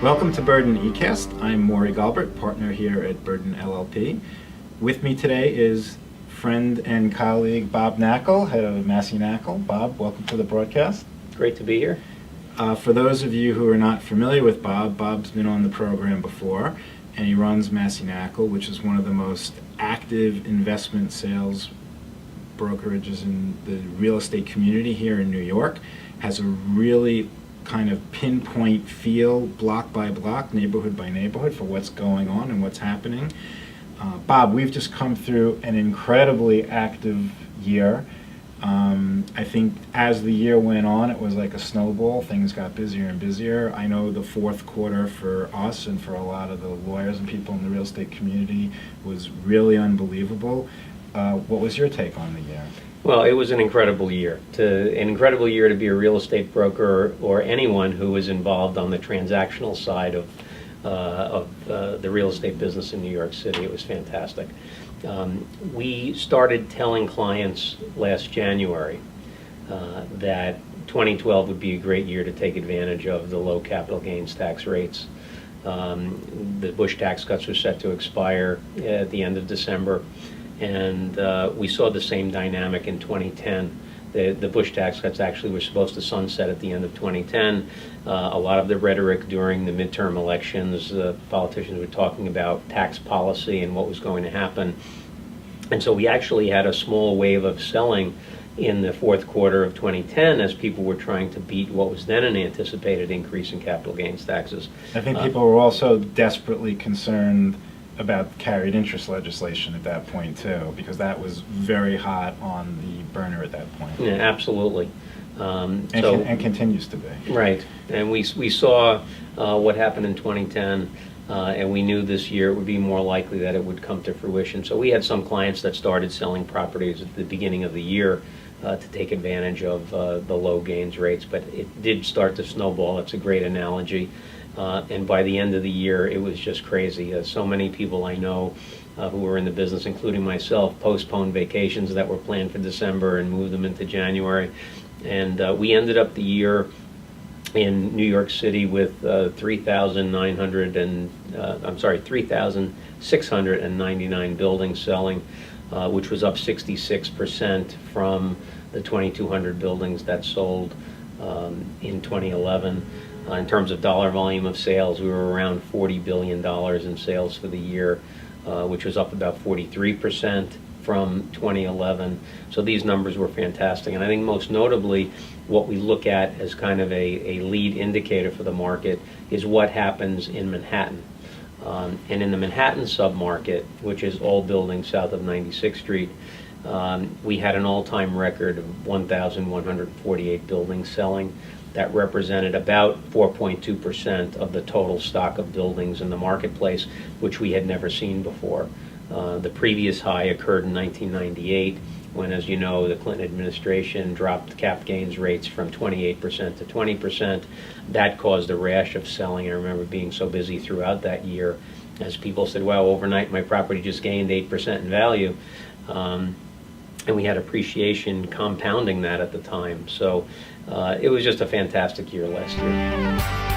Welcome to Burden eCast. I'm Maury Galbert, partner here at Burden LLP. With me today is friend and colleague Bob Knackel, head of Massey Knackel. Bob, welcome to the broadcast. Great to be here. For those of you who are not familiar with Bob, Bob's been on the program before, and he runs Massey Knackel, which is one of the most active investment sales brokerages in the real estate community here in New York. Has a really kind of pinpoint feel, block by block, neighborhood by neighborhood, for what's going on and what's happening. Bob, we've just come through an incredibly active year. I think as the year went on, it was like a snowball. Things got busier and busier. I know the fourth quarter for us and for a lot of the lawyers and people in the real estate community was really unbelievable. What was your take on the year? Well, it was an incredible year. An incredible year to be a real estate broker or anyone who was involved on the transactional side of the real estate business in New York City. It was fantastic. We started telling clients last January that 2012 would be a great year to take advantage of the low capital gains tax rates. The Bush tax cuts were set to expire at the end of December, and we saw the same dynamic in 2010. The Bush tax cuts actually were supposed to sunset at the end of 2010. A lot of the rhetoric during the midterm elections, politicians were talking about tax policy and what was going to happen. And so we actually had a small wave of selling in the fourth quarter of 2010 as people were trying to beat what was then an anticipated increase in capital gains taxes. I think people were also desperately concerned about carried interest legislation at that point too, because that was very hot on the burner at that point. Yeah, absolutely. And continues to be. Right, and we saw what happened in 2010, and we knew this year it would be more likely that it would come to fruition. So we had some clients that started selling properties at the beginning of the year to take advantage of the low gains rates, but it did start to snowball. That's a great analogy. And by the end of the year, it was just crazy. So many people I know who were in the business, including myself, postponed vacations that were planned for December and moved them into January. And we ended up the year in New York City with 3,699 buildings selling, which was up 66% from the 2,200 buildings that sold in 2011. In terms of dollar volume of sales, we were around $40 billion in sales for the year, which was up about 43% from 2011. So these numbers were fantastic. And I think most notably, what we look at as kind of a lead indicator for the market is what happens in Manhattan. And in the Manhattan submarket, which is all buildings south of 96th Street, we had an all-time record of 1,148 buildings selling. That represented about 4.2% of the total stock of buildings in the marketplace, which we had never seen before. The previous high occurred in 1998, when, as you know, the Clinton administration dropped cap gains rates from 28% to 20%. That caused a rash of selling. I remember being so busy throughout that year as people said, wow, overnight my property just gained 8% in value. And we had appreciation compounding that at the time. So it was just a fantastic year last year.